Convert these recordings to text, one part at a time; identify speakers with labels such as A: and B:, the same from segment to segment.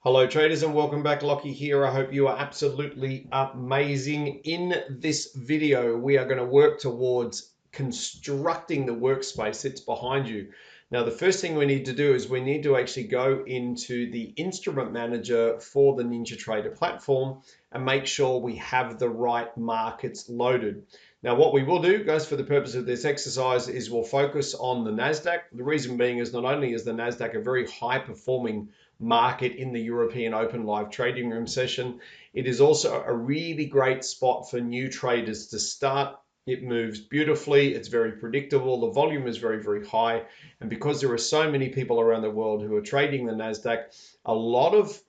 A: Hello traders and welcome back. Lachlan here. I hope you are absolutely amazing. In this video, we are going to work towards constructing the workspace that's behind you. Now, the first thing we need to do is we need to actually go into the instrument manager for the NinjaTrader platform and make sure we have the right markets loaded. Now, what we will do, guys, for the purpose of this exercise is we'll focus on the NASDAQ. The reason being is not only is the NASDAQ a very high performing market in the European Open live trading room session, it is also a really great spot for new traders to start. It moves beautifully, it's very predictable, the volume is very, very high, and because there are so many people around the world who are trading the NASDAQ, a lot of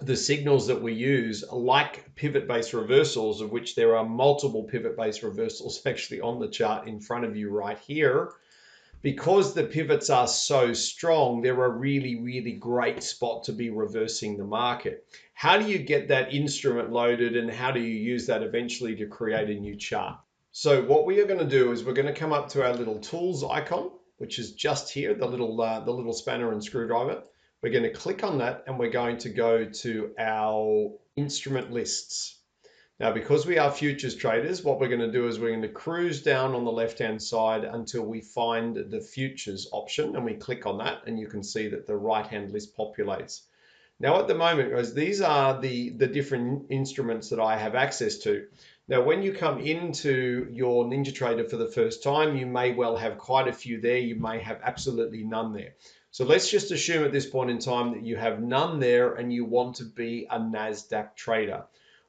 A: the signals that we use, like pivot-based reversals, of which there are multiple pivot-based reversals actually on the chart in front of you right here, because the pivots are so strong, they're a really, really great spot to be reversing the market. How do you get that instrument loaded and how do you use that eventually to create a new chart? So what we are going to do is we're going to come up to our little tools icon, which is just here, the little spanner and screwdriver. We're going to click on that and we're going to go to our instrument lists. Now, because we are futures traders, what we're going to do is we're going to cruise down on the left-hand side until we find the futures option, and we click on that, and you can see that the right-hand list populates. Now, at the moment, guys, these are the different instruments that I have access to. Now, when you come into your NinjaTrader for the first time, you may well have quite a few there. You may have absolutely none there. So let's just assume at this point in time that you have none there and you want to be a NASDAQ trader.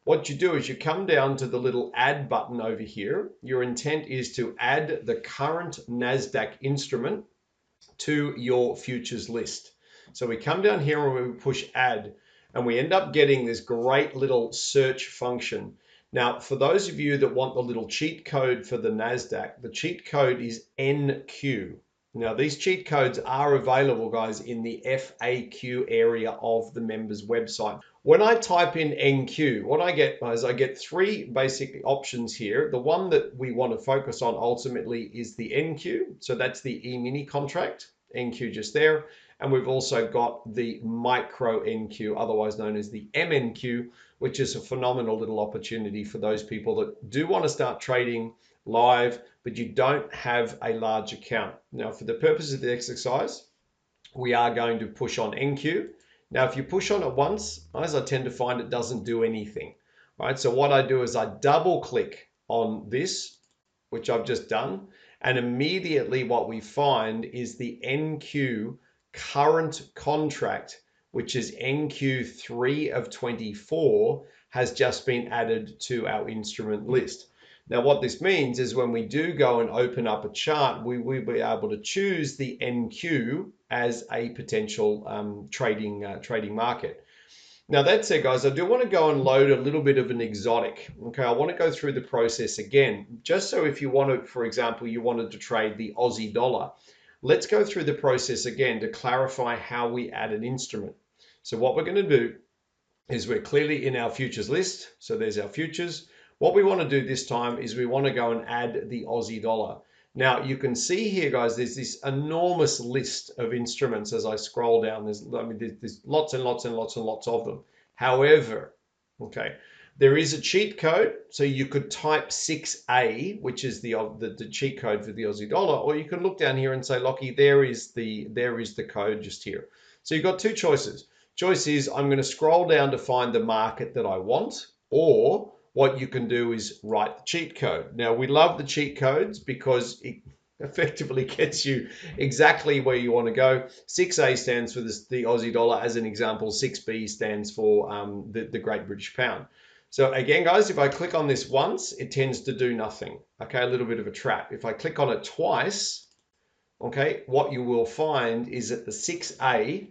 A: What you do is you come down to the little add button over here. Your intent is to add the current NASDAQ instrument to your futures list. So we come down here and we push add, and we end up getting this great little search function. Now, for those of you that want the little cheat code for the NASDAQ, the cheat code is NQ. Now, these cheat codes are available, guys, in the FAQ area of the members website. When I type in NQ, what I get is I get three basic options here. The one that we want to focus on ultimately is the NQ. So that's the E-mini contract, NQ just there. And we've also got the micro NQ, otherwise known as the MNQ, which is a phenomenal little opportunity for those people that do want to start trading live, but you don't have a large account. Now, for the purpose of the exercise, we are going to push on NQ. Now, if you push on it once, as I tend to find, it doesn't do anything, right? So what I do is I double click on this, which I've just done, and immediately what we find is the NQ current contract, which is NQ3 of 24, has just been added to our instrument list. Now, what this means is when we do go and open up a chart, we will be able to choose the NQ as a potential trading market. Now, that said, guys, I do want to go and load a little bit of an exotic. Okay, I want to go through the process again, just so if you want to, for example, you wanted to trade the Aussie dollar. Let's go through the process again to clarify how we add an instrument. So what we're going to do is we're clearly in our futures list. So there's our futures. What we want to do this time is we want to go and add the Aussie dollar. Now you can see here, guys, there's this enormous list of instruments as I scroll down. There's lots and lots and lots and lots of them. However, okay, there is a cheat code. So you could type 6A, which is the cheat code for the Aussie dollar, or you can look down here and say, Lockie, there is the code just here. So you've got two choices. Choice is I'm going to scroll down to find the market that I want, or what you can do is write the cheat code. Now, we love the cheat codes because it effectively gets you exactly where you want to go. 6A stands for the Aussie dollar. As an example, 6B stands for the Great British Pound. So again, guys, if I click on this once, it tends to do nothing. Okay, a little bit of a trap. If I click on it twice, okay, what you will find is that the 6A,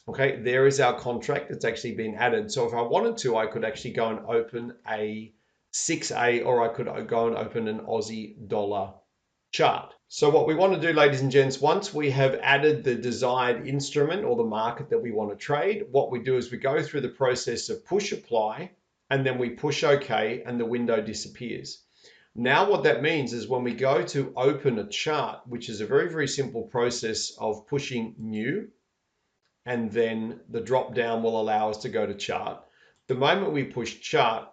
A: okay, there is our contract that's actually been added. So if I wanted to, I could actually go and open a 6A, or I could go and open an Aussie dollar chart. So what we want to do, ladies and gents, once we have added the desired instrument or the market that we want to trade, what we do is we go through the process of push apply, and then we push OK, and the window disappears. Now what that means is when we go to open a chart, which is a very, very simple process of pushing new, and then the drop down will allow us to go to chart. The moment we push chart,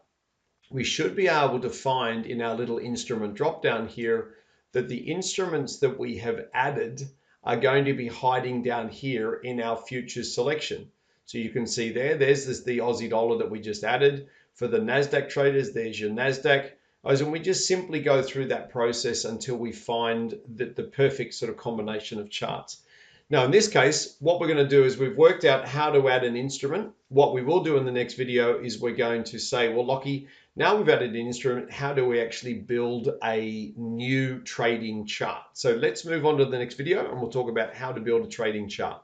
A: we should be able to find in our little instrument drop down here that the instruments that we have added are going to be hiding down here in our futures selection. So you can see there's the Aussie dollar that we just added. For the NASDAQ traders, there's your NASDAQ. And we just simply go through that process until we find the perfect sort of combination of charts. Now, in this case, what we're going to do is we've worked out how to add an instrument. What we will do in the next video is we're going to say, well, Lockie, now we've added an instrument, how do we actually build a new trading chart? So let's move on to the next video and we'll talk about how to build a trading chart.